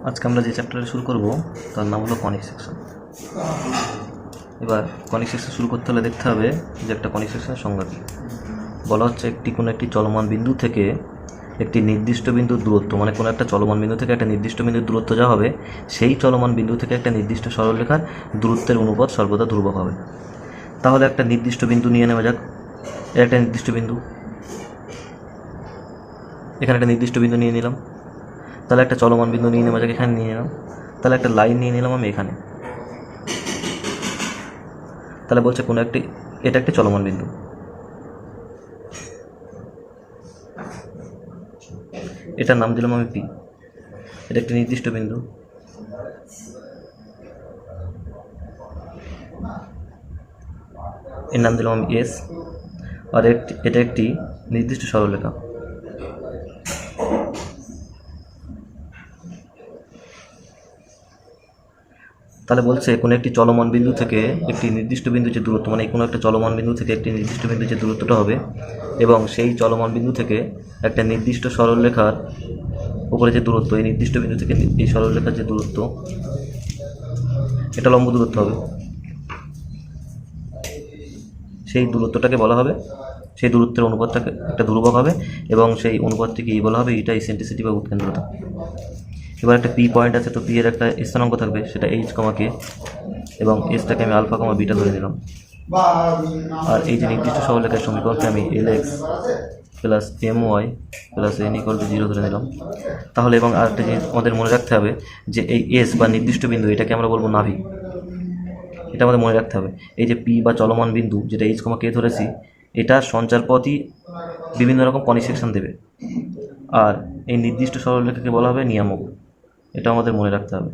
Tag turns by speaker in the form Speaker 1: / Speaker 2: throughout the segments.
Speaker 1: আজকে আমরা যে চ্যাপ্টারটা শুরু করব তার নাম হলো কনিক সেকশন। এবার কনিক সেকশন শুরু করতে হলে দেখতে হবে যে একটা কনিক সেকশনের সংজ্ঞা কী। বলা হচ্ছে কোনো একটি চলমান বিন্দু থেকে একটি নির্দিষ্ট বিন্দুর দূরত্ব, মানে কোনো একটা চলমান বিন্দু থেকে একটা নির্দিষ্ট বিন্দুর দূরত্ব যা হবে, সেই চলমান বিন্দু থেকে একটা নির্দিষ্ট সরলরেখার দূরত্বের অনুপাত সর্বদা ধ্রুবক হবে। তাহলে একটা নির্দিষ্ট বিন্দু নিয়ে নেওয়া যাক। এর একটা নির্দিষ্ট বিন্দু, এখানে একটা নির্দিষ্ট বিন্দু নিয়ে নিলাম। তাহলে একটা চলমান বিন্দু নিয়ে নেওয়া যাক, এখানে নিয়ে নিলাম। তাহলে একটা লাইন নিয়ে নিলাম আমি এখানে। তাহলে বলছে এটা একটি চলমান বিন্দু। এটার নাম দিলাম আমি পি। এটা একটি নির্দিষ্ট বিন্দু। এর নাম দিলাম আমি এস। আর এটা একটি নির্দিষ্ট সরলরেখা। তাহলে বলছে কোনো একটি চলমান বিন্দু থেকে একটি নির্দিষ্ট বিন্দু যে দূরত্ব, মানে কোনো একটা চলমান বিন্দু থেকে একটি নির্দিষ্ট বিন্দু যে দূরত্বটা হবে, এবং সেই চলমান বিন্দু থেকে একটা নির্দিষ্ট সরলরেখার উপরে যে দূরত্ব, এই নির্দিষ্ট বিন্দু থেকে এই সরলরেখার যে দূরত্ব, এটা লম্ব দূরত্ব হবে। সেই দূরত্বটাকে বলা হবে, সেই দূরত্বের অনুপাতটাকে একটা ধ্রুবক হবে, এবং সেই অনুপাতটিকে বলা হবে এটা ইসেন্ট্রিসিটি বা উৎকেন্দ্রতা। এবার একটা পি পয়েন্ট আছে, তো পি এর একটা স্থানাঙ্ক থাকবে, সেটা এইচ কমা কে, এবং এসটাকে আমি আলফা কমা বিটা ধরে নিলাম। আর এই যে নির্দিষ্ট সরলরেখার সমীকরণকে আমি L x plus M Y plus N equal to 0 ধরে নিলাম। তাহলে এবং আরেকটা জিনিস আমাদের মনে রাখতে হবে যে এই এস বা নির্দিষ্ট বিন্দু, এটাকে আমরা বলবো নাভি। এটা আমাদের মনে রাখতে হবে। এই যে পি বা চলমান বিন্দু যেটা এইচ কমা কে ধরেছি, এটা সঞ্চারপথই বিভিন্ন রকম কনিক সেকশন দেবে। আর এই নির্দিষ্ট সরলরেখাকে বলা হবে নিয়ামক। এটা আমাদের মনে রাখতে হবে।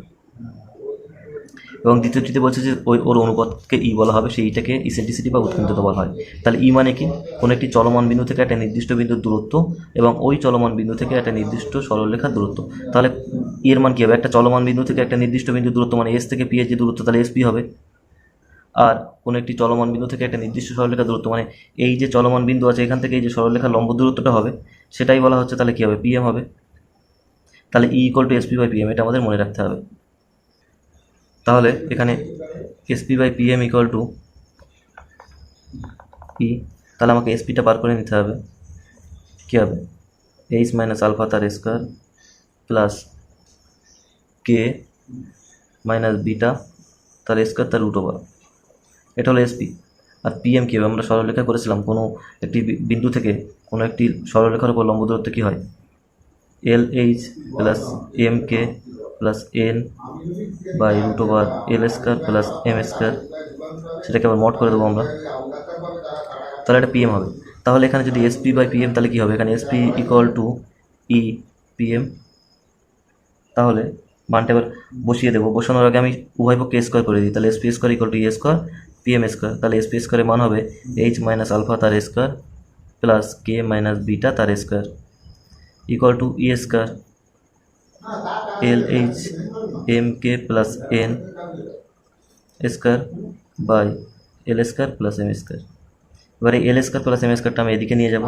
Speaker 1: এবং দ্বিতীয়টিতে বলছে যে ওর অনুপাতকে ই বলা হবে, সেইটাকে ইসেন্ট্রিসিটি বা উৎকেন্দ্রতা বলা হয়। তাহলে ই মানে কি? কোনো একটি চলমান বিন্দু থেকে একটা নির্দিষ্ট বিন্দুর দূরত্ব, এবং ওই চলমান বিন্দু থেকে একটা নির্দিষ্ট সরলরেখার দূরত্ব। তাহলে এর মান কী হবে? একটা চলমান বিন্দু থেকে একটা নির্দিষ্ট বিন্দুর দূরত্ব মানে এস থেকে পি এর যে দূরত্ব, তাহলে এস পি হবে। আর কোনো একটি চলমান বিন্দু থেকে একটা নির্দিষ্ট সরলরেখার দূরত্ব মানে এই যে চলমান বিন্দু আছে, এখান থেকে এই যে সরলরেখার লম্ব দূরত্বটা হবে, সেটাই বলা হচ্ছে। তাহলে কী হবে? পিএম হবে। তাহলে E equal to SP by PM, এটা আমাদের মনে রাখতে হবে। তাহলে এখানে SP by PM equal to P. তাহলে আমাকে এসপিটা বার করে নিতে হবে। কী হবে? এইচ মাইনাস আলফা তার square plus K minus beta তার স্কোয়ার তার রুট ওভার। এটা হলো এসপি। আর পিএম কী হবে? আমরা সরলরেখা করেছিলাম, কোনো একটি বিন্দু থেকে কোনো একটি সরলরেখার উপর লম্ব দূরত্ব কী হয়? L H plus M K plus N by root over L square plus M square. সেটাকে আবার মড করে দেবো আমরা। তাহলে এটা পিএম হবে। তাহলে এখানে যদি এসপি বাই পিএম, তাহলে কী হবে? এখানে SP equal to E PM. তাহলে মানটা এবার বসিয়ে দেবো। বসানোর আগে আমি উভয় পক্ষে স্কোয়ার করে দিই। তাহলে SP square equal to E square PM square. তাহলে এসপি স্কোয়ারের মান হবে এইচ মাইনাস আলফা তার square plus K minus beta তার square equal to E square L H M K plus N square by L square plus M square. এবারে L square plus M স্কোয়ারটা আমি এদিকে নিয়ে যাব।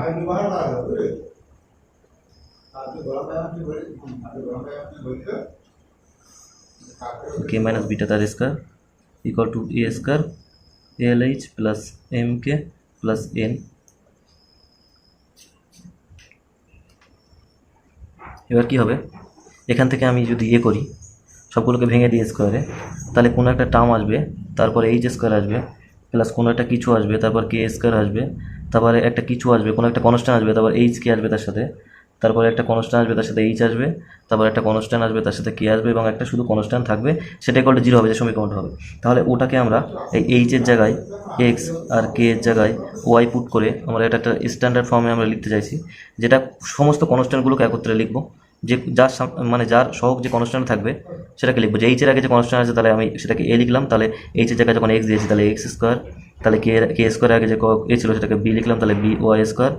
Speaker 1: কে মাইনাস বিটা তার square equal to A square L H plus M K plus N. এবার কী হবে? এখান থেকে আমি যদি করি, সবগুলোকে ভেঙে দিয়ে স্কোয়ারে, তাহলে কোনো একটা টার্ম আসবে, তারপর এইচ স্কোয়ার আসবে, প্লাস কোনো একটা কিছু আসবে, তারপর কে স্কোয়ার আসবে, তারপরে একটা কিছু আসবে, কোনো একটা কনস্ট্যান্ট আসবে, তারপর এইচ কে আসবে তার সাথে, তারপরে একটা কনস্ট্যান্ট আসবে, তার সাথে এইচ আসবে, তারপর একটা কনস্ট্যান্ট আসবে, তার সাথে কে আসবে, এবং একটা শুধু কনস্ট্যান্ট থাকবে, সেটা ইকুয়াল টু 0 হবে, যে সমীকরণটা হবে। তাহলে ওটাকে আমরা এই এইচের জায়গায় এক্স আর কে এর জায়গায় ওয়াই পুট করে আমরা এটা একটা স্ট্যান্ডার্ড ফর্মে আমরা লিখতে চাইছি, যেটা সমস্ত কনস্ট্যান্টগুলোকে একত্রে লিখবো। যে যার সহগ যে কনস্ট্যান্ট থাকবে সেটাকে লিখবো। যে এইচের আগে যে কনস্ট্যান্ট আছে, তাহলে আমি সেটাকে এ লিখলাম। তাহলে এইচের জায়গায় যখন এক্স দিয়েছি, তাহলে এক্স স্কোয়ার। তাহলে কে স্কোয়ারের আগে যে এ ছিল, সেটাকে বি লিখলাম, তাহলে বি ওয়াই স্কোয়ার।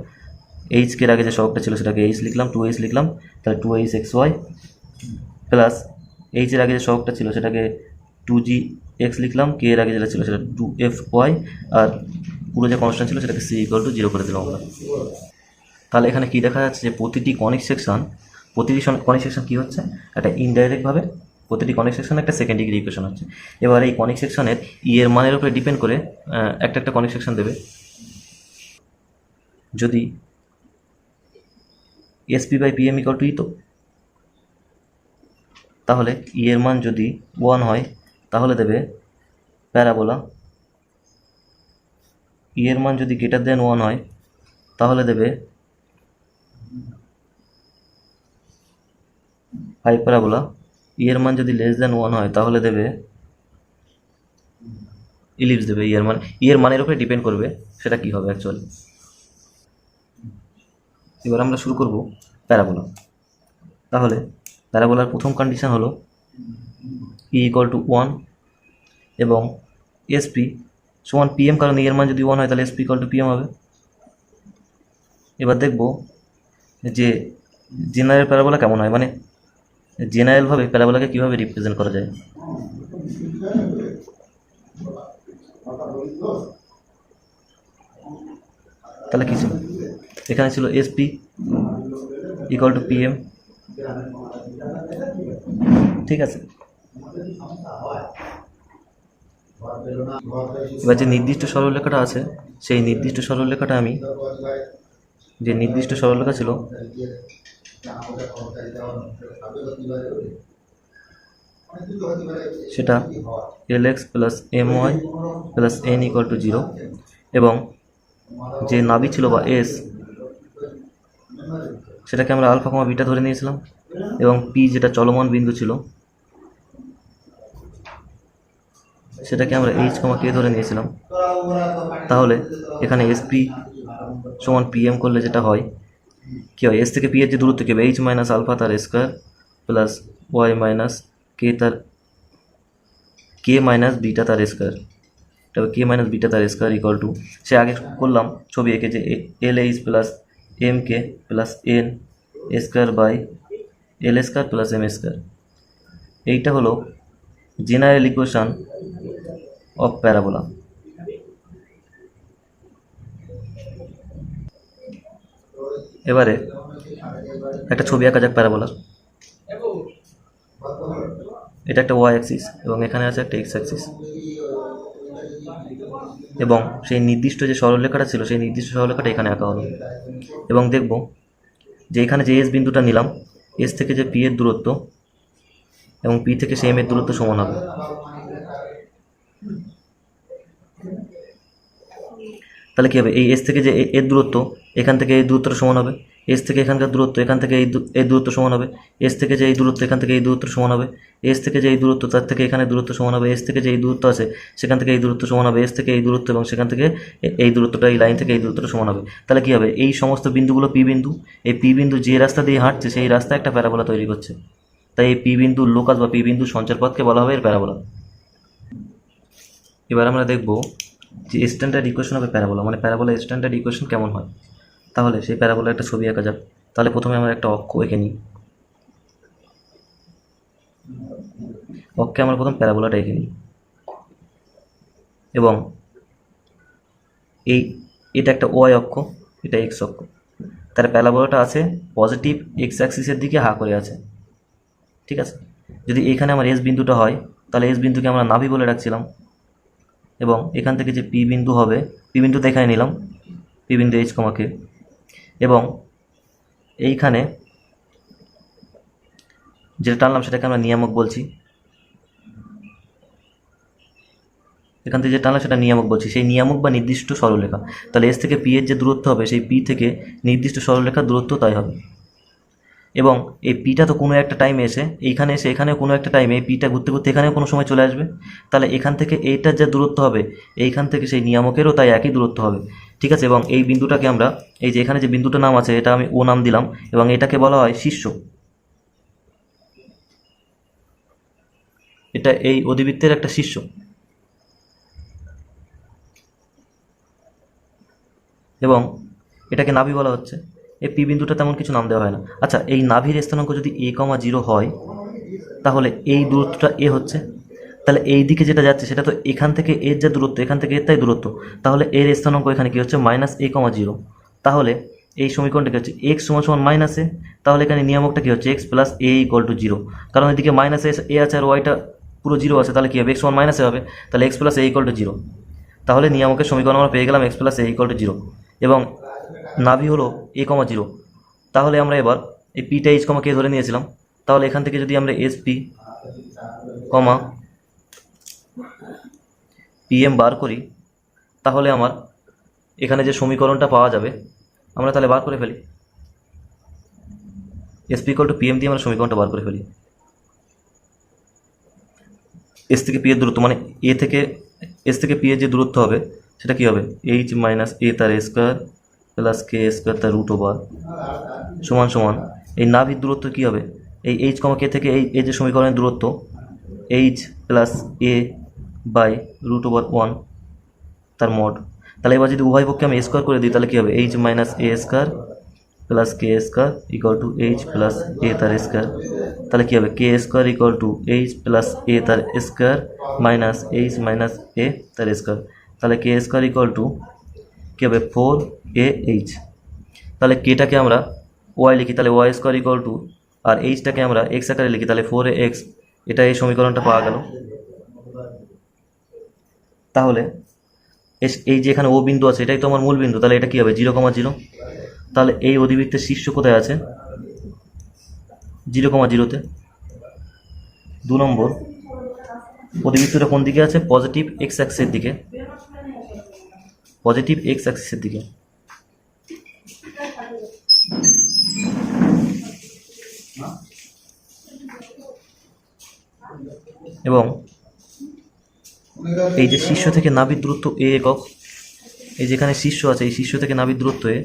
Speaker 1: এইচ কে আগে যে সহগটা ছিল, সেটাকে এইচ লিখলাম, 2h লিখলাম, তাহলে 2h এক্স ওয়াই প্লাস এইচের আগে যে সহগটা ছিল, সেটাকে 2g এক্স লিখলাম, কে এর আগে যেটা ছিল সেটা 2f ওয়াই, আর পুরো যে কনস্ট্যান্ট ছিল সেটাকে সি ইকুয়াল টু 0 করে দিলাম আমরা। তাহলে এখানে কি দেখা যাচ্ছে? যে প্রতিটি কনিক সেকশন প্রতিটি কনিক সেকশন কী হচ্ছে, একটা ইনডাইরেক্টভাবে প্রতিটি কনিক সেকশন একটা সেকেন্ড ডিগ্রি ইকুয়েশন হচ্ছে। এবার এই কনিক সেকশনের এর মানের উপরে ডিপেন্ড করে একটা একটা কনিক সেকশন দেবে। যদি SP by PM equal to e, তো তাহলে এর মান যদি 1 হয় তাহলে দেবে প্যারাবোলা, এর মান যদি গ্রেটার দেন 1 হয় তাহলে দেবে হাইপারাবোলা, এর মান যদি লেস দেন 1 হয় তাহলে দেবে ইলিপস দেবে। এর মানের উপরে ডিপেন্ড করবে সেটা কি হবে অ্যাকচুয়ালি। এবার আমরা শুরু করব প্যারাবোলা। তাহলে প্যারাবোলার প্রথম কন্ডিশন হলো ই ইকুয়াল টু 1 এবং এসপি সমান পিএম, কারণ এর মান যদি 1 হয় তাহলে এসপি ইকুয়াল টু পিএম হবে। এবার দেখব যে জেনারেল প্যারাবোলা কেমন হয়, মানে জেনারেলভাবে প্যারাবোলাকে কীভাবে রিপ্রেজেন্ট করা যায়। তাহলে কি ছিল, এখানে ছিল এসপি ইকুয়াল টু পিএম, ঠিক আছে। এবার যে নির্দিষ্ট সরলরেখাটা আছে সেই নির্দিষ্ট সরলরেখাটা আমি যে নির্দিষ্ট সরলরেখা ছিল সেটা L X plus M Y plus N equal to 0 এবং যে নাভি ছিল বা এস সেটাকে আমরা আলফা কমা বিটা ধরে নিয়েছিলাম এবং পি যেটা চলমান বিন্দু ছিল সেটাকে আমরা এইচ কমা কে ধরে নিয়েছিলাম। তাহলে এখানে এসপি সমান পিএম করলে যেটা হয় কী হয়, এস থেকে পি এর যে দূরত্ব কী হবে, এইচ মাইনাস আলফা তার square plus Y minus K minus beta তার স্কোয়ার, তবে কে মাইনাস বিটা তার স্কোয়ার ইকুয়াল টু, সে আগে করলাম ছবি এঁকে যে L H plus M K plus N square by L square plus M square. এইটা হলো জেনারেল ইকুয়েশন অফ প্যারাবোলা। এবারে একটা ছবি আঁকা যাক প্যারাবোলার। এটা একটা ওয়াই অ্যাক্সিস এবং এখানে আছে একটা এক্স অ্যাক্সিস এবং সেই নির্দিষ্ট যে সরলরেখাটা ছিল সেই নির্দিষ্ট সরলরেখাটা এখানে আঁকা হলো এবং দেখব যে এখানে যে এস বিন্দুটা নিলাম, এস থেকে যে পি এর দূরত্ব এবং পি থেকে সে এম এর দূরত্ব সমান হবে। তাহলে কী হবে, এই এস থেকে যে এর দূরত্ব এখান থেকে এই দূরত্বটা সমান হবে, এস থেকে এখানকার দূরত্ব এখান থেকে এই দূরত্ব সমান হবে, এস থেকে যে এই দূরত্ব এখান থেকে এই দূরত্ব সমান হবে, এস থেকে যে এই দূরত্ব তার থেকে এখানে দূরত্ব সমান হবে, এস থেকে যে এই দূরত্ব আছে সেখান থেকে এই দূরত্ব সমান হবে, এস থেকে এই দূরত্ব এবং সেখান থেকে এই দূরত্বটা এই লাইন থেকে এই দূরত্বটা সমান হবে। তাহলে কী হবে, এই সমস্ত বিন্দুগুলো পি বিন্দু, এই পি বিন্দু যে রাস্তা দিয়ে হাঁটছে সেই রাস্তায় একটা প্যারাবোলা তৈরি করছে, তাই এই পি বিন্দুর লোকাস বা পি বিন্দুর সঞ্চারপথকে বলা হবে এর প্যারাবোলা। এবার আমরা দেখব যে স্ট্যান্ডার্ড ইকুয়েশন হবে প্যারাবোলা, মানে প্যারাবোলা স্ট্যান্ডার্ড ইকুয়েশন কেমন হয়। তাহলে সেই প্যারাবোলার একটা ছবি আঁকা যাক। তাহলে প্রথমে আমরা একটা অক্ষ এঁকে নিই, অক্ষে আমরা প্রথম প্যারাবোলাটা এঁকে নিই এবং এটা একটা ওয়াই অক্ষ, এটা এক্স অক্ষ, তার প্যারাবোলাটা আছে পজিটিভ এক্স অ্যাক্সিসের দিকে হা করে আছে, ঠিক আছে। যদি এখানে আমার এস বিন্দুটা হয় তাহলে এস বিন্দুকে আমরা নাভি বলে রাখছিলাম এবং এখান থেকে যে পি বিন্দু হবে, পি বিন্দু দেখাই নিলাম, পি বিন্দু এইচ কমাকে, এবং এইখানে যেটা টানলাম সেটাকে আমরা নিয়ামক বলছি, এখান থেকে যে টানলাম সেটা নিয়ামক বলছি, সেই নিয়ামক বা নির্দিষ্ট সরলরেখা। তাহলে এস থেকে পি এর যে দূরত্ব হবে সেই পি থেকে নির্দিষ্ট সরলরেখার দূরত্ব তাই হবে এবং এই পিটা তো কোনো একটা টাইমে এসে এইখানে এসে এখানেও কোনো একটা টাইমে এই পিটা ঘুরতে ঘুরতে এখানেও কোনো সময় চলে আসবে, তাহলে এখান থেকে এইটার যে দূরত্ব হবে এইখান থেকে সেই নিয়ামকেরও তাই একই দূরত্ব হবে, ঠিক আছে। এবং এই বিন্দুটাকে আমরা এই যে এখানে যে বিন্দুটার নাম আছে এটা আমি ও নাম দিলাম এবং এটাকে বলা হয় শীর্ষ, এটা এই অধিবৃত্তের একটা শীর্ষ এবং এটাকে নাভি বলা হচ্ছে। এই পি বিন্দুটা তেমন কিছু নাম দেওয়া হয় না। আচ্ছা, এই নাভির স্থানাঙ্ক যদি a,0 হয় তাহলে এই দূরত্বটা এ হচ্ছে, তাহলে এই দিকে যেটা যাচ্ছে সেটা তো এখান থেকে এর যে দূরত্ব এখান থেকে এর তাই দূরত্ব, তাহলে এর স্থানাঙ্ক এখানে কি হচ্ছে -a,0। তাহলে এই সমীকরণটা কি হচ্ছে এক্স সমান সমান মাইনাস এ, তাহলে এখানে নিয়ামকটা কি হচ্ছে x plus a equal two zero, কারণ এদিকে মাইনাস এ আছে আর ওয়াইটা পুরো জিরো আছে, তাহলে কি হবে এক্স সমান মাইনাসে হবে, তাহলে x plus a equal two zero. তাহলে নিয়ামকের সমীকরণ আমরা পেয়ে গেলাম x plus a equal two zero, এবং নাভি হলো এ কমা জিরো। তাহলে আমরা এবার এই পিটা এইচ কমা কে ধরে নিয়েছিলাম, তাহলে এখান থেকে যদি আমরা এস পি কমা পিএম বার করি, তাহলে আমার এখানে যে সমীকরণটা পাওয়া যাবে আমরা তাহলে বার করে ফেলি। এসপি ইকুয়াল টু পিএম দিয়ে আমরা সমীকরণটা বার করে ফেলি। এস থেকে পি এর দূরত্ব মানে এস থেকে পি এর যে দূরত্ব হবে সেটা কি হবে এইচ মাইনাস এ তার এ স্কোয়ার প্লাস কে স্কোয়ার তার রুট ওভার সমান সমান এই নাভির দূরত্ব কি হবে এই এইচ কমা কে থেকে এই যে সমীকরণের দূরত্ব H plus A by root over one তার মড। তাহলে এবার যদি উভয় পক্ষে আমি স্কোয়ার করে দিই তাহলে কী হবে H minus a square plus k square equal to h plus a তার স্কোয়ার। তাহলে কী হবে k square equal to h plus a তার স্কোয়ার মাইনাস এইচ মাইনাস এ তার স্কোয়ার। তাহলে কে স্কোয়ার ইকুয়াল টু কী হবে 4AH। তাহলে কেটাকে আমরা ওয়াই লিখি, তাহলে ওয়াই স্কোয়ার ইকুয়াল টু, আর এইচটাকে আমরা এক্স আকারে লিখি, তাহলে 4AX। এটা এই সমীকরণটা পাওয়া গেল। তাহলে এই যে এখানে ও বিন্দু আছে এটাই তো আমার মূল বিন্দু, তাহলে এটা কী হবে 0,0। তাহলে এই অধিবৃত্তের শীর্ষ কোথায় আছে 0,0-তে। 2 নম্বর অধিবৃত্তটা কোন দিকে আছে পজিটিভ এক্স অ্যাক্সিসের দিকে, পজিটিভ এক্স অ্যাক্সিসের দিকে। এবং এই যে শীর্ষ থেকে নাভির দূরত্ব এ একক, এই যেখানে শীর্ষ আছে এই শীর্ষ থেকে নাভির দূরত্ব এ,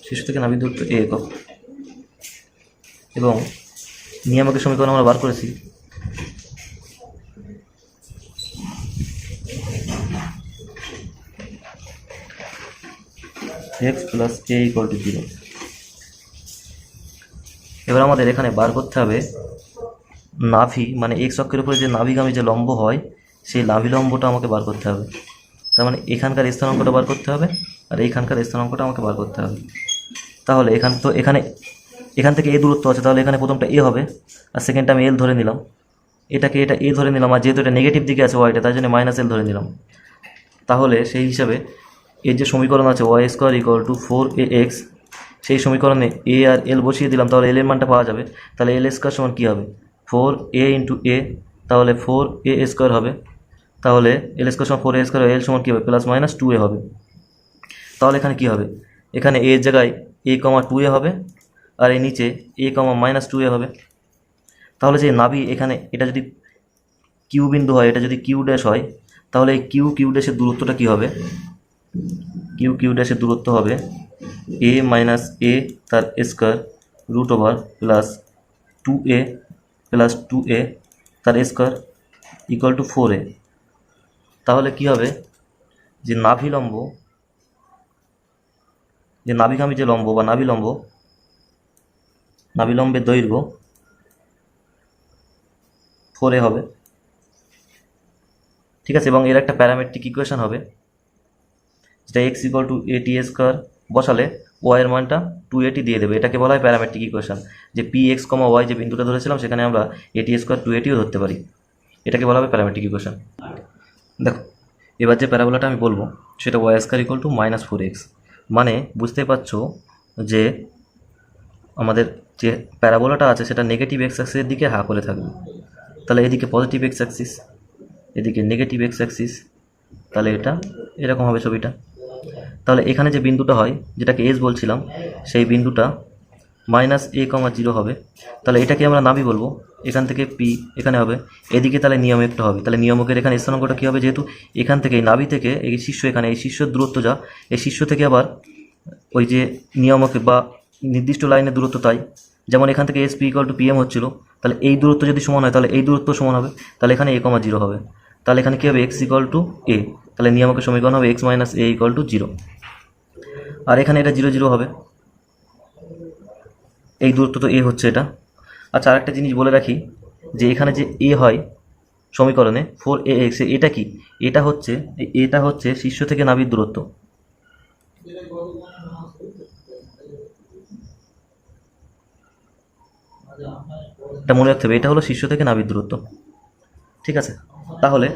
Speaker 1: শীর্ষ থেকে নাভির দূরত্ব এ একক। এবং নিয়ামকের সমীকরণ আমরা বার করেছি x plus a equal to 0। এবার আমাদের এখানে বার করতে হবে নাভি, মানে এক্স অক্ষের উপরে যে নাভিগামী যে লম্ব হয় সেই নাভি লম্বটা আমাকে বার করতে হবে। তার মানে এখানকার স্থানাঙ্কটা বার করতে হবে আর এইখানকার স্থানাঙ্কটা আমাকে বার করতে হবে। তাহলে এখান থেকে এ দূরত্ব আছে, তাহলে এখানে প্রথমটা এ হবে আর সেকেন্ডটা আমি এল ধরে নিলাম, এটা এ ধরে নিলাম, আর যেহেতু এটা নেগেটিভ দিকে আছে ওয়াইটা তাই জন্য মাইনাস এল ধরে নিলাম। তাহলে সেই হিসাবে এর যে সমীকরণ আছে Y square equal two 4AX, সেই সমীকরণে এ আর এল বসিয়ে দিলাম, তাহলে এল এর মানটা পাওয়া যাবে। তাহলে এল স্কোয়ার সমান কী হবে 4A ইন্টু এ, তাহলে 4A স্কোয়ার হবে। তাহলে এল স্কোয়ার সমান 4A স্কোয়ার, এল সমান কী হবে প্লাস মাইনাস 2A হবে। তাহলে এখানে কী হবে এখানে এর জায়গায় A,2A হবে আর এই নিচে A,-2A হবে। তাহলে যে নাভি এখানে এটা যদি কিউ বিন্দু হয়, এটা যদি কিউ ড্যাশ হয়, তাহলে এই কিউ ড্যাশের দূরত্বটা কী হবে কিউ ড্যাশের দূরত্ব হবে A মাইনাস এ তার square root over plus 2A plus 2A তার স্কোয়ার ইকুয়াল টু 4A। তাহলে কী হবে যে নাভিগামী যে লম্ব বা নাভিলম্বের দৈর্ঘ্য 4A হবে, ঠিক আছে। এবং এর একটা প্যারামেট্রিক ইকুয়েশন হবে যেটা x equal two AT square বসালে ওয়াই এর মানটা 2AT দিয়ে দেবে। এটাকে বলা হয় প্যারামেট্রিক ইকুয়েশন, যে PX, ওয়াই যে বিন্দুটা ধরেছিলাম সেখানে আমরা AT স্কোয়ার 2ATও ধরতে পারি, এটাকে বলা হবে প্যারামেট্রিক ইকুয়েশন। দেখো এবার যে প্যারাবোলাটা আমি বলবো সেটা Y square equal two -4x, মানে বুঝতেই পারছো যে আমাদের যে প্যারাবোলাটা আছে সেটা নেগেটিভ এক্স অ্যাক্সিসের দিকে হা করে থাকবে। তাহলে এদিকে পজিটিভ এক্স অ্যাক্সিস, এদিকে নেগেটিভ এক্স অ্যাক্সিস, তাহলে এটা এরকম হবে ছবিটা। তাহলে এখানে যে বিন্দুটা হয় যেটাকে এস বলছিলাম সেই বিন্দুটা -A,0 হবে। তাহলে এটাকে আমরা নাভি বলবো, এখান থেকে পি এখানে হবে, এদিকে তাহলে নিয়মকটা হবে। তাহলে নিয়মকের এখানে স্থানাঙ্কটা কী হবে, যেহেতু এখান থেকে এই নাভি থেকে এই শীর্ষ, এখানে এই শীর্ষের দূরত্ব যা, এই শীর্ষ থেকে আবার ওই যে নিয়মকে বা নির্দিষ্ট লাইনের দূরত্ব, তাই যেমন এখান থেকে SP ইকুয়াল টু PM হচ্ছিল, তাহলে এই দূরত্ব যদি সমান হয় তাহলে এই দূরত্ব সমান হবে, তাহলে এখানে A,0 হবে। তাহলে এখানে কী হবে x ইকুয়াল টু A, তাহলে নিয়মকের সমীকরণ হবে x minus A equal to 0। আর এখানে এটা 0,0 হবে, এই দূরত্ব তো A হচ্ছে এটা। আচ্ছা আরেকটা জিনিস বলে রাখি, যে এখানে যে এ হয় সমীকরণে 4ax, এটা কি? এটা হচ্ছে শীর্ষ থেকে নাভির দূরত্ব। এটা মনে রাখতে হবে, এটা হলো শীর্ষ থেকে নাভির দূরত্ব। ঠিক আছে, তাহলে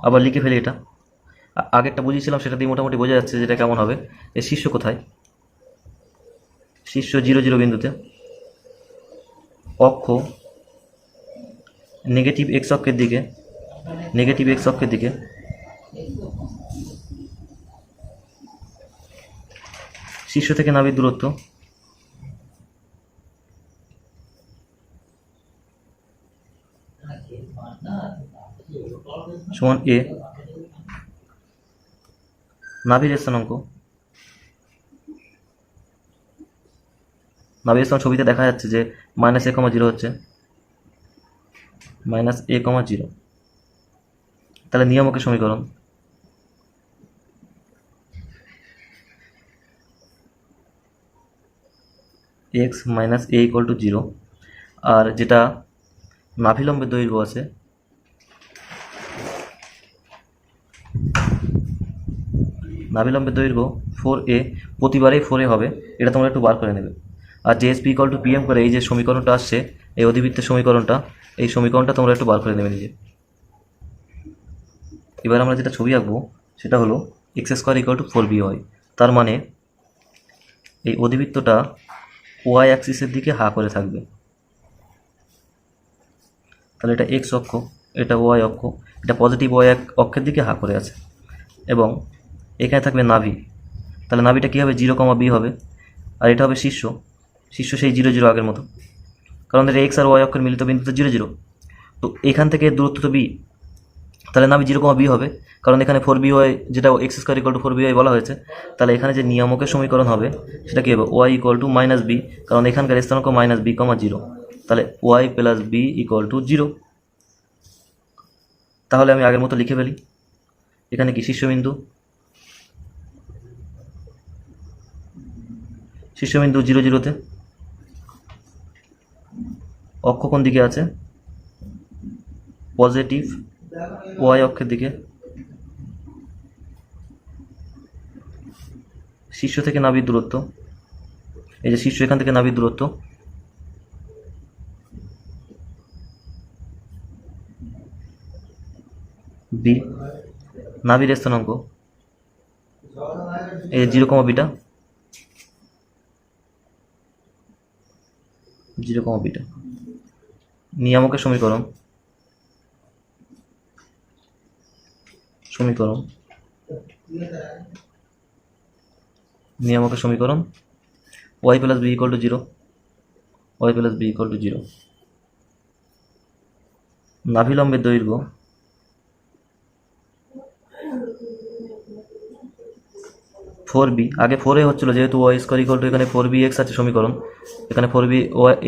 Speaker 1: আবার লিখে ফেলি এটা। আগেরটা বুঝিয়েছিলাম, সেটা দিয়ে মোটামুটি বোঝা যাচ্ছে যেটা কেমন হবে। এর শীর্ষ কোথায়? শীর্ষ 0 0 বিন্দুতে, অক্ষ নেগেটিভ এক্স অক্ষের দিকে, শীর্ষ থেকে নাভির দূরত্ব সমান এ। নাভির স্থানাঙ্ক ছবিতে দেখা যাচ্ছে যে -a,0 হচ্ছে, -a,0। তাহলে নিয়ামকের সমীকরণ x - a = 0। আর যেটা নাভিলম্বের দৈর্ঘ্য আছে, নাভিলম্বের দৈর্ঘ্য 4a, প্রতিবারেই 4a হবে, এটা তোমরা একটু বার করে নেবে। আর JSP = PM করে এই যে সমীকরণটা আসছে, এই অধিবৃত্তের সমীকরণটা, এই সমীকরণটা তোমরা একটু বার করে নেবে নিজে। এবার আমরা যেটা ছবি আঁকবো সেটা হলো x² = 4by। তার মানে এই অধিবৃত্তটা y অ্যাক্সিসের দিকে হা করে থাকবে। তাহলে এটা x অক্ষ, এটা y অক্ষ, এটা পজিটিভ y অক্ষের দিকে হা করে আছে। এবং এখানে থাকবে নাভি, তাহলে নাভিটা কী হবে? 0, b হবে। আর এটা হবে শীর্ষ সেই 0 0 আগের মতো, কারণ এটা x আর y অক্ষের মিলিত বিন্দুতে 0 0। তো এখান থেকে দূরত্ব তো b, তাহলে নাভি 0, b হবে, কারণ এখানে 4by, যেটা x² = 4by বলা হয়েছে। তাহলে এখানে যে নিয়ামকের সমীকরণ হবে সেটা কী হবে? y = -b, কারণ এখানকার স্থানাঙ্ক -b, 0। তাহলে y + b = 0। তাহলে আমি আগের মতো লিখে ফেলি। এখানে কি শীর্ষবিন্দু 0 0-তে, অক্ষ কোন দিকে আছে? পজিটিভ y অক্ষের দিকে। শীর্ষ থেকে নাভির দূরত্ব, এই যে শীর্ষ, এখান থেকে নাভির দূরত্ব b। নাভির স্থানাঙ্ক এই 0, bটা, 0, bটা। নিয়ামকের সমীকরণ y + b = 0, y + b = 0। নাভিলম্বের দৈর্ঘ্য (4b) আগে 4a হচ্ছিল, যেহেতু y² এখানে 4bx আছে সমীকরণ, এখানে 4b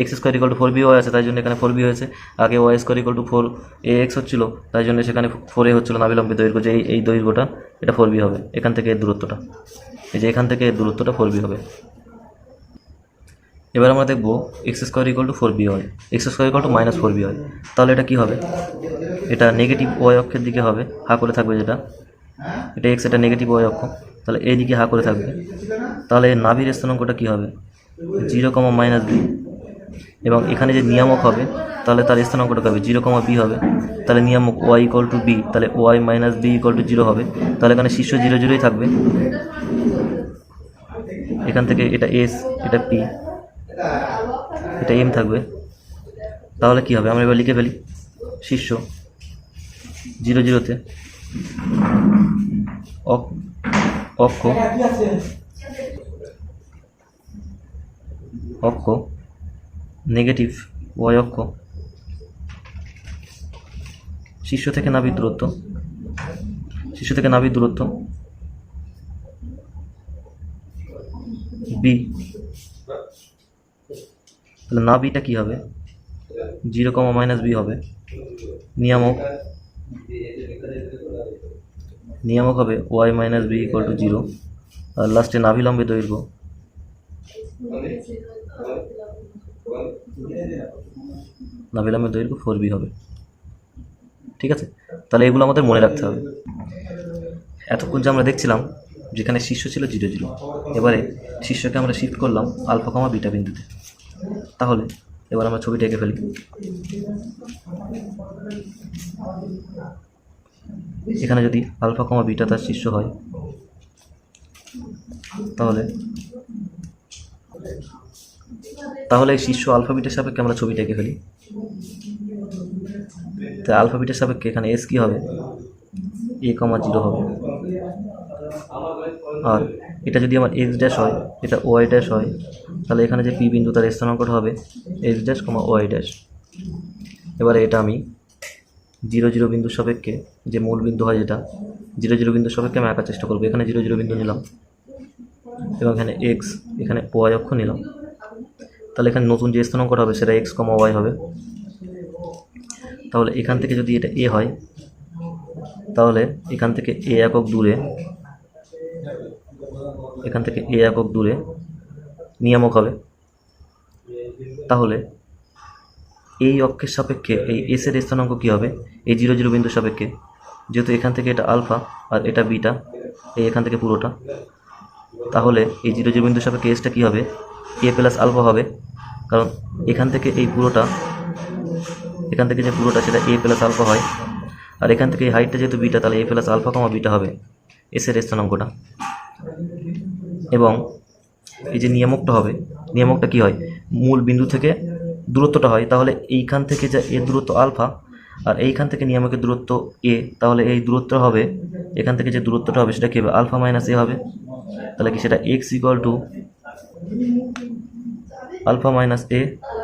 Speaker 1: x² = 4by আছে, তাই জন্য এখানে 4b হয়েছে। আগে y² = 4ax হচ্ছিল, তাই জন্য সেখানে 4a হচ্ছিল নাভিলম্বের দৈর্ঘ্য, যে এই দৈর্ঘ্যটা, এটা 4b হবে। এখান থেকে এর দূরত্বটা, এই যে এখান থেকে এর দূরত্বটা 4b হবে। এবার আমরা দেখব x² = 4by, x² = -4by। তাহলে এটা কি হবে? এটা নেগেটিভ y অক্ষের দিকে হবে, হা করে থাকবে, যেটা এটা x, এটা নেগেটিভ y অক্ষ, তাহলে এই দিকে হা করে থাকবে। তাহলে নাভির স্থানাঙ্কটা কি হবে? 0, b। এবং এখানে যে নিয়ামক হবে, তাহলে তার স্থানাঙ্কটা হবে 0, b হবে। তাহলে নিয়ামক y = b, তাহলে y - b = 0 হবে। তাহলে এখানে শীর্ষ 0 0ই থাকবে। এখান থেকে এটা s, এটা p, এটা m থাকবে। তাহলে কি হবে? আমরা এবার লিখে ফেলি। শীর্ষ 0 0-তে, অক্ষ নেগেটিভ y অক্ষ, শীর্ষ থেকে নাভির দূরত্ব b। তাহলে নাভিটা কি হবে? 0, b হবে। নিয়ামক হবে y - b = 0। আর লাস্টে নাভিলম্বের দৈর্ঘ্য নাভিলামের দৈর্ঘ্য 4b হবে। ঠিক আছে, তাহলে এগুলো আমাদের মনে রাখতে হবে। এতক্ষণ যে আমরা দেখছিলাম যেখানে শীর্ষ ছিল 0 0, এবারে শীর্ষকে আমরা শিফট করলাম আলফা কমা বিটা বিন্দুতে। তাহলে এবার আমরা ছবিটা এঁকে ফেলি। এখানে যদি আলফা কমা বিটা তার শীর্ষ হয়, তাহলে এই শীর্ষ আলফা বিটার সাপেক্ষে আমরা ছবিটা এঁকে ফেলি। তাই আলফা বিটার সাপেক্ষে এখানে এস কি হবে, a,0 হবে। আর এটা যদি আমার এক্স ড্যাশ হয়, এটা ওয়াই ড্যাশ হয়, তাহলে এখানে যে পি বিন্দু তার স্থানাঙ্কটা হবে এক্স ড্যাশ কমা ওয়াই ড্যাশ। এবারে এটা আমি 0 0 বিন্দুর সাপেক্ষে, যে মূল বিন্দু হয় যেটা 0 0 বিন্দুর সাপেক্ষে আমি আঁকার চেষ্টা করবো। এখানে 0 0 বিন্দু নিলাম এবং এখানে এক্স, এখানে ওয়াই অক্ষ নিলাম। তাহলে এখানে নতুন যে স্থানাঙ্কটা হবে সেটা এক্স কমা ওয়াই হবে। তাহলে এখান থেকে যদি এটা এ হয়, তাহলে এখান থেকে এ একক দূরে নিয়ামক হবে। তাহলে এই অক্ষের সাপেক্ষে এই এস এর স্থানাঙ্ক কী হবে, এই 0 0 বিন্দুর সাপেক্ষে, যেহেতু এখান থেকে এটা আলফা আর এটা বিটা, এই এখান থেকে পুরোটা, তাহলে এই 0 0 বিন্দুর সাপেক্ষে এসটা কী হবে, এ প্লাস আলফা হবে। কারণ এখান থেকে যে পুরোটা সেটা এ প্লাস আলফা হয়, আর এখান থেকে এই হাইটটা যেহেতু বিটা, তাহলে এ প্লাস আলফা কমা বিটা হবে এস এর স্থানাঙ্কটা। এবং এই যে নিয়ামকটা হবে, নিয়ামকটা কি হয়, মূল বিন্দু থেকে দূরত্বটা হয়। তাহলে এইখান থেকে যে এর দূরত্ব আলফা আর এইখান থেকে নিয়ামকের দূরত্ব এ, তাহলে এই দূরত্ব হবে, এখান থেকে যে দূরত্বটা হবে সেটা কী হবে, আলফা মাইনাস এ হবে। তাহলে কি সেটা x equal to alpha minus a,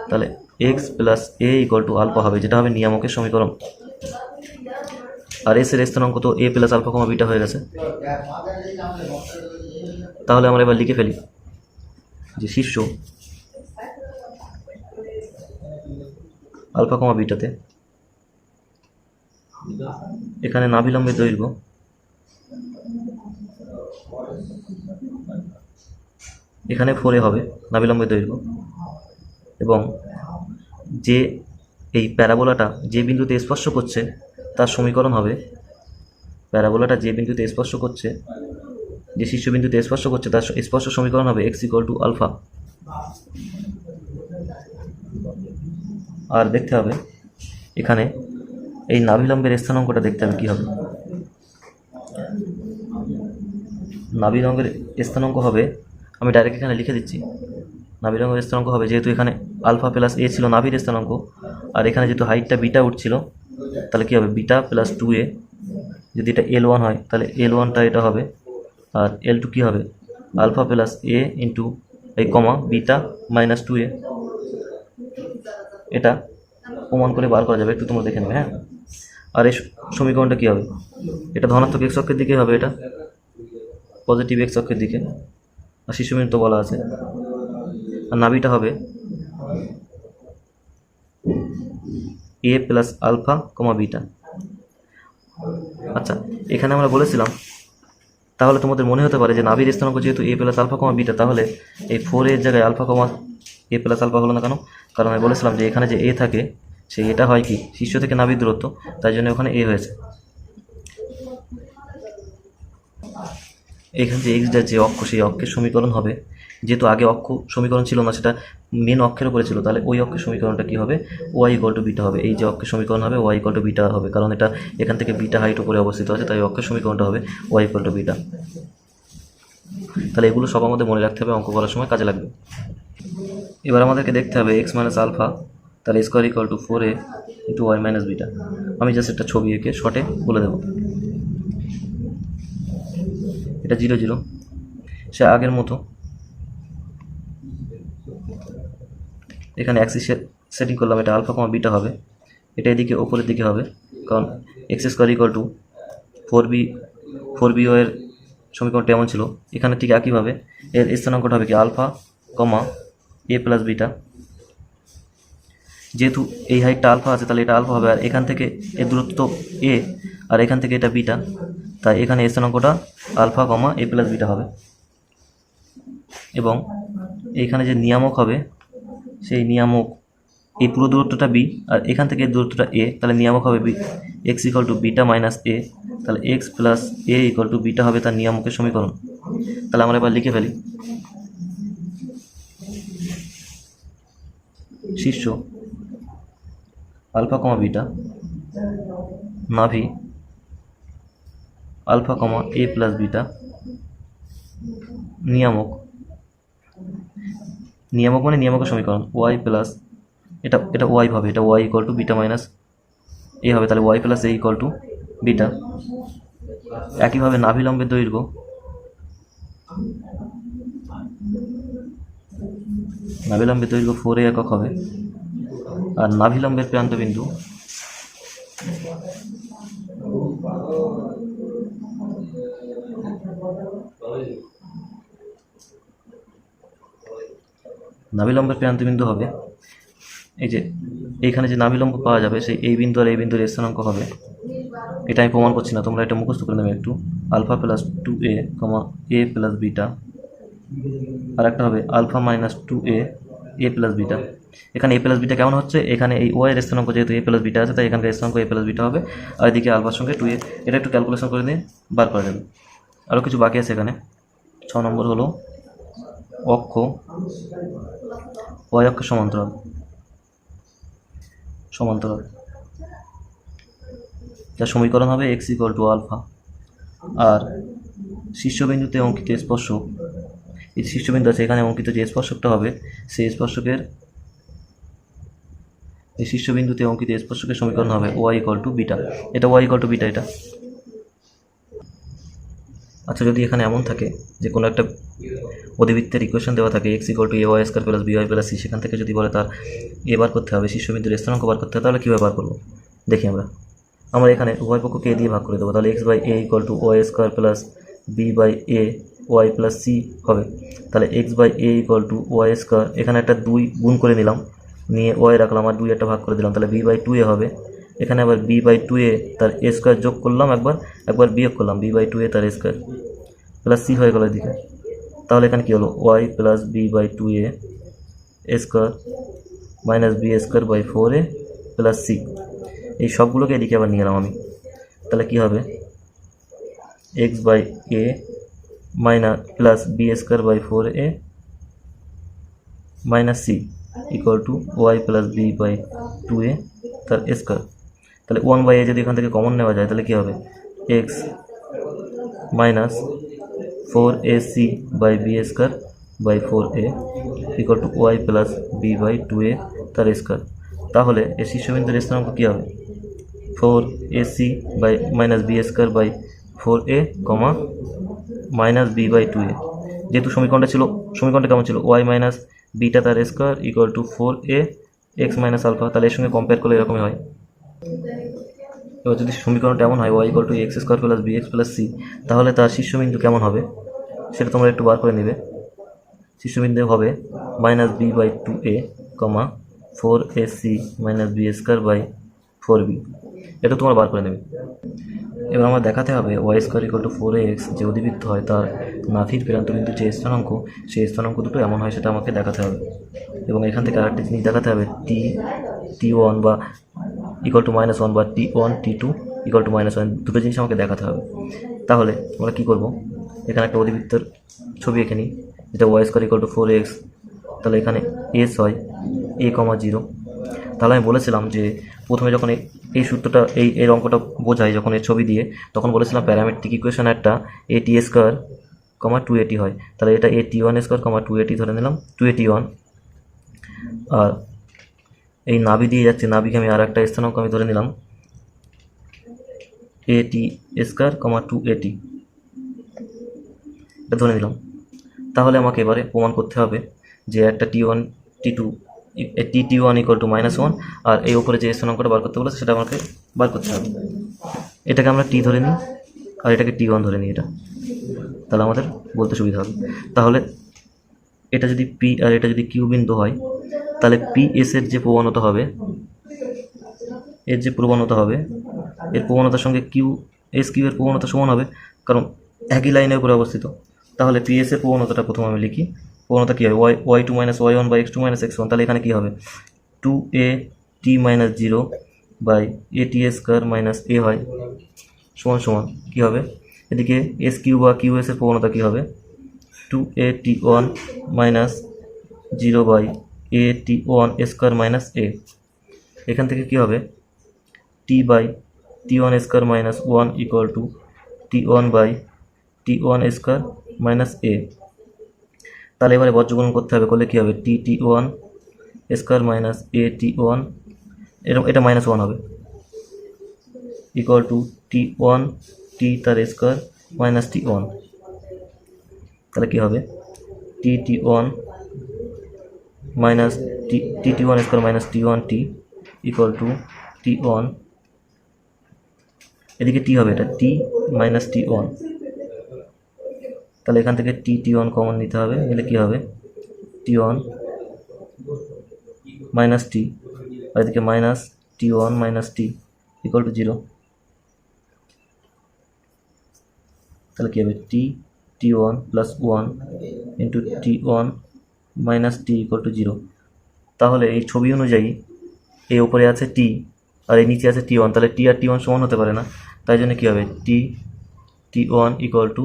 Speaker 1: তাহলে x plus a equal to alpha হবে, যেটা হবে নিয়ামকের সমীকরণ। আর এস এর স্থানাঙ্ক তো এ প্লাস আলফা কমা বিটা হয়ে গেছে। তাহলে আমরা এবার লিখে ফেলি যে শীর্ষ আলফা কমা বিটাতে এখানে নাভিলম্বের দৈর্ঘ্য এখানে 4a হবে নাভিলম্বের দৈর্ঘ্য, এবং যে এই প্যারাবোলাটা যে বিন্দুতে স্পর্শ করছে তার সমীকরণ হবে, প্যারাবোলাটা যে বিন্দুতে স্পর্শ করছে, যে শীর্ষবিন্দুতে স্পর্শ করছে তার স্পর্শ সমীকরণ হবে এক্স ইকুয়াল টু আলফা। আর দেখতে হবে এখানে এই নাভিলম্বের স্থানাঙ্কটা দেখতে হবে কী হবে। নাভিলম্বের স্থানাঙ্ক হবে, আমি ডাইরেক্ট এখানে লিখে দিচ্ছি, নাভিলম্বের স্থানাঙ্ক হবে, যেহেতু এখানে আলফা প্লাস এ ছিল নাভির স্থানাঙ্ক, আর এখানে যেহেতু হাইটটা বিটা উঠছিল, তাহলে কী হবে, বিটা প্লাস 2a। যদি এটা L1 হয় তাহলে L1টা এটা হবে, আর L2 কী হবে, আলফা প্লাস এ ইন্টু এই কমা বিটা মাইনাস 2a। এটা প্রমাণ করে বার করা যাবে, একটু তোমরা দেখে নেবে। হ্যাঁ, আর এই সমীকরণটা কী হবে, এটা ধনাত্মক এক্স অক্ষের দিকে হবে, এটা পজিটিভ এক্স অক্ষের দিকে, আর শীর্ষবিন্দু তো বলা আছে। আর নাভিটা হবে এ প্লাস আলফা কমা বিটা। আচ্ছা, এখানে আমরা বলেছিলাম, তাহলে তোমাদের মনে হতে পারে যে নাভির স্থানাঙ্ক যেহেতু এ প্লাস আলফা কমা বিটা, তাহলে এই 4 জায়গায় আলফা কমা এ প্লাস আলফা হলো না কেন? কারণ আমি বলেছিলাম যে এখানে যে এ থাকে সেই এটা হয় কি শীর্ষ থেকে নাভির দূরত্ব, তাই জন্য ওখানে এ হয়েছে। এখানে যে এক্স যে অক্ষ, সেই অক্ষের সমীকরণ হবে, যেহেতু আগে অক্ষ সমীকরণ ছিল না, সেটা মেন অক্ষের উপরে ছিল, তাহলে ওই অক্ষের সমীকরণটা কী হবে, ওয়াই ইকুয়াল টু বিটা হবে। এই যে অক্ষের সমীকরণ হবে ওয়াই ইকুয়াল টু বিটা হবে, কারণ এটা এখান থেকে বিটা হাইট উপরে অবস্থিত আছে, তাই অক্ষের সমীকরণটা হবে ওয়াই ইকুয়াল টু বিটা। তাহলে এগুলো সব আমাদের মনে রাখতে হবে, অঙ্ক করার সময় কাজে লাগবে। এবার আমাদেরকে দেখতে হবে এক্স মাইনাস আলফা, তাহলে square equal to 4a into Y minus beta. আমি জাস্ট একটা ছবি এঁকে শর্টে বলে দেবো। এটা 0 0, সে আগের মতো এখানে অ্যাক্সিস সেটিং করলাম, এটা আলফা কমা বিটা হবে, এটা এদিকে ওপরের দিকে হবে, কারণ x square equal two 4b এর সমীকরণটা এমন ছিল। এখানে ঠিক একইভাবে এর স্থানাঙ্কটা হবে কি আলফা কমা এ প্লাস বিটা, যেহেতু এই হাইটটা আলফা আছে তাহলে এটা আলফা হবে, আর এখান থেকে এর দূরত্ব এ আর এখান থেকে এটা বিটা, তাই এখানে স্থানাঙ্কটা আলফা কমা এ প্লাস বিটা হবে। এবং এইখানে যে নিয়ামক হবে সেই নিয়ামক এই পুরো দূরত্বটা বি, আর এখান থেকে এই দূরত্বটা এ, তাহলে নিয়ামক হবে b x equal to beta minus a, তাহলে x plus a equal to beta হবে তার নিয়ামকের সমীকরণ। তাহলে আমরা এবার লিখে ফেলি, শীর্ষ আলফা কমা বিটা, নাভি আলফা কমা এ প্লাস বিটা, নিয়ামক, নিয়ামক মানে নিয়ামকের সমীকরণ ওয়াই প্লাস, এটা ওয়াই হবে, এটা y equal to beta minus a হবে, তাহলে y plus a equal to beta. একইভাবে নাভিলম্বের দৈর্ঘ্য, নাভিলম্বের দৈর্ঘ্য 4a একক হবে, আর নাভিলম্বের প্রান্তবিন্দু নাভিলম্বের প্রান্তবিন্দু হবে এই যে এইখানে যে নাভিলম্ব পাওয়া যাবে সেই এই বিন্দু আর এই বিন্দুর স্থানাঙ্ক হবে, এটা আমি প্রমাণ করছি না, তোমরা এটা মুখস্থ করে নেবে একটু, আলফা প্লাস 2a কমা এ প্লাস বিটা, আর একটা হবে আলফা মাইনাস 2a এ প্লাস বিটা। এখানে এ প্লাস বিটা কেমন হচ্ছে, এখানে এই ওয়াই এর স্থানাঙ্ক যেহেতু এ প্লাস বিটা আছে তাই এখানকার স্থানাঙ্ক এ প্লাস বিটা হবে, আর এদিকে আলফার সঙ্গে 2a, এটা একটু ক্যালকুলেশন করে দিয়ে বার করা যাবে। আরও কিছু বাকি আছে এখানে। 6 নম্বর হলো অক্ষ ওয়াই অক্ষের সমান্তরাল, সমান্তরাল যার সমীকরণ হবে এক্স ইকুয়াল টু আলফা, আর শীর্ষবিন্দুতে অঙ্কিত স্পর্শক, এই শীর্ষবিন্দু আছে এখানে অঙ্কিত যে স্পর্শকটা হবে সেই স্পর্শকের, এই শীর্ষবিন্দুতে অঙ্কিত স্পর্শকের সমীকরণ হবে ওয়াই ইকুয়াল টু বিটা, এটা ওয়াই ইকুয়াল টু বিটা এটা। আচ্ছা, যদি এখানে এমন থাকে যে কোনো একটা অধিবৃত্তের ইকুয়েশন দেওয়া থাকে X equal to A Y square plus B Y plus C, সেখান থেকে যদি বলে তার এ বার করতে হবে, শীর্ষবিন্দুর স্থানাঙ্ক বার করতে হবে, তাহলে কীভাবে বার করবো দেখি আমরা এখানে উভয় পক্ষকে এ দিয়ে ভাগ করে দেবো, তাহলে X by A equal to Y square plus B by A Y plus C হবে। তাহলে X by A equal to Y square, এখানে একটা 2 গুণ করে নিলাম, নিয়ে ওয়াই রাখলাম আর 2 একটা ভাগ করে দিলাম, তাহলে বি বাই 2a হবে। এখানে আবার বি বাই 2a তার এ স্কোয়ার যোগ করলাম, একবার বিয়োগ করলাম, বি বাই 2a তার স্কোয়ার প্লাস সি হয়ে গেল এদিকে। তাহলে এখানে কী হলো, Y plus B by 2a square minus B square by 4a plus C, এই সবগুলোকে এদিকে আবার নিয়ে গেলাম আমি। তাহলে কী হবে, X by A minus plus B square by 4a minus C equal to Y plus B by 2a তার স্কোয়ার। তাহলে 1/a যদি এখান থেকে কমন নেওয়া যায় তাহলে কী হবে, X minus 4ac by B square by 4a equal to Y plus B by 2a তার স্কোয়ার। তাহলে এই শীর্ষবিন্দুর স্থানাঙ্ক কী হবে, 4ac by minus B square by 4a comma minus B by 2a। যেহেতু সমীকরণটা কেমন ছিল, ওয়াই মাইনাস বিটা তার square equal to 4a X minus alpha, তাহলে এর সঙ্গে কম্পেয়ার করলে এরকমই হয়। এবার যদি সমীকরণটা এমন হয় Y equal to X square plus B X plus C, তাহলে তার শীর্ষবিন্দু কেমন হবে সেটা তোমরা একটু বার করে নেবে। শীর্ষবিন্দু হবে minus B by 2a comma 4ac minus B square by 4b, এটা তোমরা বার করে নেবে। এবার আমার দেখাতে হবে Y square equal two 4ax যে অধিবৃত্ত হয় তার নাভির প্রান্তবিন্দুর যে স্থানাঙ্ক সেই স্থানাঙ্ক দুটো এমন হয় সেটা আমাকে দেখাতে হবে। এবং এখান থেকে আরেকটি জিনিস দেখাতে হবে, t1 বা ইকুয়াল টু -1 বা t1 t2 ইকুয়াল টু -1, দুটো জিনিস আমাকে দেখাতে হবে। তাহলে আমরা কী করব, এখানে একটা অধিবৃত্তের ছবি এঁকে নিই যেটা Y square equal two 4x, তাহলে এখানে এস হয় a, 0। তাহলে আমি বলেছিলাম যে প্রথমে যখন এই সূত্রটা এই অঙ্কটা বোঝাই যখন এই ছবি দিয়ে, তখন বলেছিলাম প্যারামেট্রিক ইকুয়েশন একটা at স্কোয়ার 2at হয়, তাহলে এটা at1 স্কোয়ার 2at ধরে নিলাম, 2at1। আর এই নাভি দিয়ে যাচ্ছে, নাভিকে আমি আর একটা স্থানাঙ্ক আমি ধরে নিলাম at স্কোয়ার 2at, এটা ধরে নিলাম। তাহলে আমাকে এবারে প্রমাণ করতে হবে যে একটা t1 t2 t1 equal to -1, আর এই উপরে যে স্থানাঙ্কটা বার করতে বলেছে সেটা আমাকে বার করতে হবে। এটাকে আমরা t ধরে নিই আর এটাকে t1 ধরে নিই, এটা তাহলে আমাদের বলতে সুবিধা হবে। তাহলে এটা যদি p আর এটা যদি q বিন্দু হয়, তাহলে ps এর যে প্রবণতা হবে, এর প্রবণতার সঙ্গে s q এর প্রবণতা সমান হবে, কারণ একই লাইনের উপরে অবস্থিত। তাহলে ps এর প্রবণতাটা প্রথমে আমি লিখি, প্রবণতা কী হবে, y2 - y1 বা x2 - x1, তাহলে এখানে কী হবে, 2 2at minus 0 by at square minus a হয় সমান সমান কী হবে, এদিকে এস কিউ বা কিউ এস এর প্রবণতা কী হবে, 2at1 minus 0 by at1 square minus a। এখান থেকে কী হবে, t by t1 square minus 1 equal to t1 by t1 square minus a। তাহলে এবারে বর্গমূল করতে হবে, করলে কী হবে, t1 স্কোয়ার মাইনাস at1, এটা মাইনাস 1 হবে, ইকুয়াল টু t1 t তার স্কোয়ার মাইনাস t1। তাহলে কী হবে, t1 minus t1 square minus t1t equal to t1, এদিকে t হবে, এটা t মাইনাস t1। তাহলে এখান থেকে t1 কমন নিতে হবে, নিলে কী হবে, t1 মাইনাস t, আর এদিকে minus t1 minus t equal to 0। তাহলে কী হবে, t1 plus 1 into t1 minus t equal to 0। তাহলে এই ছবি অনুযায়ী এই উপরে আছে t আর এই নিচে আছে t1, তাহলে t আর t1 সমান হতে পারে না, তাই জন্য কী হবে, t1 ইকুয়াল টু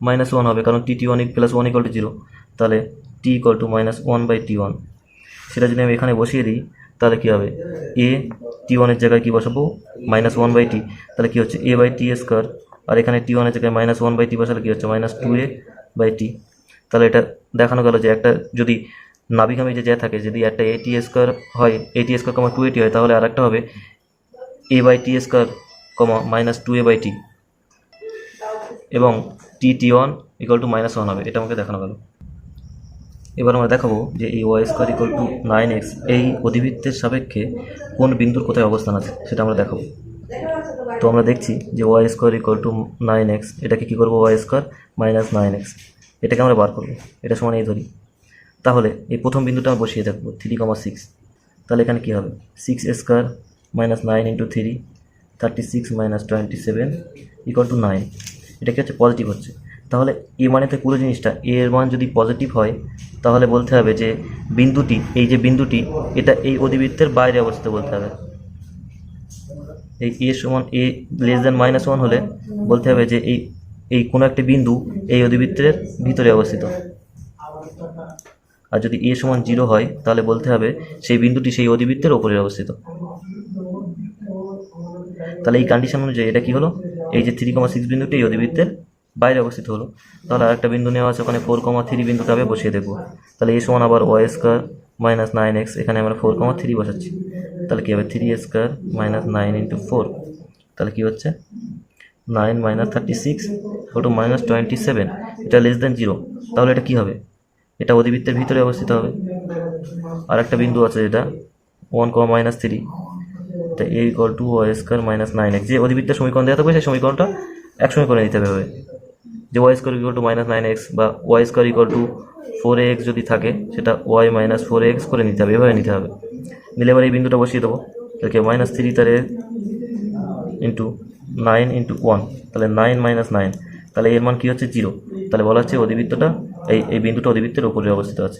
Speaker 1: মাইনাস 1 হবে, কারণ t1 প্লাস 1 ইকুয়াল টু 0। তাহলে t equal to minus 1 by t1। সেটা যদি আমি এখানে বসিয়ে দিই তাহলে কী হবে, a t1 এর জায়গায় কী বসাবো, মাইনাস 1 বাই t, তাহলে কী হচ্ছে a বাই t স্কোয়ার, আর এখানে t1 এর জায়গায় মাইনাস 1 বাই t বসালে কী হচ্ছে, মাইনাস 2a বাই t। তাহলে এটা দেখানো গেল যে একটা যদি নাবিকামি যে থাকে, যদি একটা at স্কোয়ার হয়, at স্কোয়ার কমা 2at হয়, তাহলে আর একটা হবে a by t square comma minus 2a by t, এবং t1 ইকুয়াল টু মাইনাস 1 হবে, এটা আমাকে দেখানো গেল। এবার আমরা দেখাবো যে এই Y square equal two 9x এই অধিবৃত্তের সাপেক্ষে কোন বিন্দুর কোথায় অবস্থান আছে সেটা আমরা দেখাবো। তো আমরা দেখছি যে Y square equal two 9x, এটাকে কী করবো, ওয়াই স্কোয়ার মাইনাস 9x, এটাকে আমরা বার করবো, এটা সমান এই ধরি। তাহলে এই প্রথম বিন্দুটা আমরা বসিয়ে থাকবো 3,6, তাহলে এখানে কী হবে, 6 square minus 9 into 3 36 minus 27 equal to 9। এটা কি হচ্ছে, পজিটিভ হচ্ছে। তাহলে এ মানেতে পুরো জিনিসটা, এর মান যদি পজিটিভ হয় তাহলে বলতে হবে যে বিন্দুটি, এই যে বিন্দুটি এটা এই অধিবৃত্তের বাইরে অবস্থিত বলতে হবে। এই এ সমান এ লেস দেন মাইনাস 1 হলে বলতে হবে যে এই কোনো একটা বিন্দু এই অধিবৃত্তের ভিতরে অবস্থিত। আর যদি এ সমান 0 হয় তাহলে বলতে হবে সেই বিন্দুটি সেই অধিবৃত্তের ওপরে অবস্থিত। তাহলে এই কন্ডিশন অনুযায়ী এটা কি হলো, এই যে 3,6 বিন্দুটি এই অধিবৃত্তের বাইরে অবস্থিত হলো। তাহলে আরেকটা বিন্দু নেওয়া আছে, ওখানে 4,3 বিন্দুটা আমি বসিয়ে দেবো। তাহলে এই সমান আবার ওয়াই স্কোয়ার মাইনাস 9x, এখানে আমরা 4,3 বসাচ্ছি। তাহলে কী হবে, 3 স্কোয়ার মাইনাস 9 ইন্টু 4, তাহলে কী হচ্ছে 9 মাইনাস 36 ওটু মাইনাস 27, এটা লেস দেন 0। তাহলে এটা কী হবে, এটা অধিবৃত্তের ভিতরে অবস্থিত হবে। আর একটা বিন্দু আছে যেটা 1, মাইনাস 3, তা a equal to Y square minus 9x, যে অধিবৃত্তের সমীকরণ দেওয়া থাকবে সেই সমীকরণটা একসঙ্গে করে নিতে হবে। যে Y square equal to minus 9x বা Y square equal two 4ax যদি থাকে সেটা ওয়াই মাইনাস 4ax করে নিতে হবে, এভাবে নিতে হবে। নিলে এবার এই বিন্দুটা বসিয়ে দেবো, তাহলে মাইনাস 3 তার ইন্টু 9 ইন্টু 1, তাহলে 9 মাইনাস 9, তাহলে এর মান কী হচ্ছে 0। তাহলে বলা হচ্ছে অধিবৃত্তটা এই বিন্দুটা অধিবৃত্তের উপরে অবস্থিত আছে।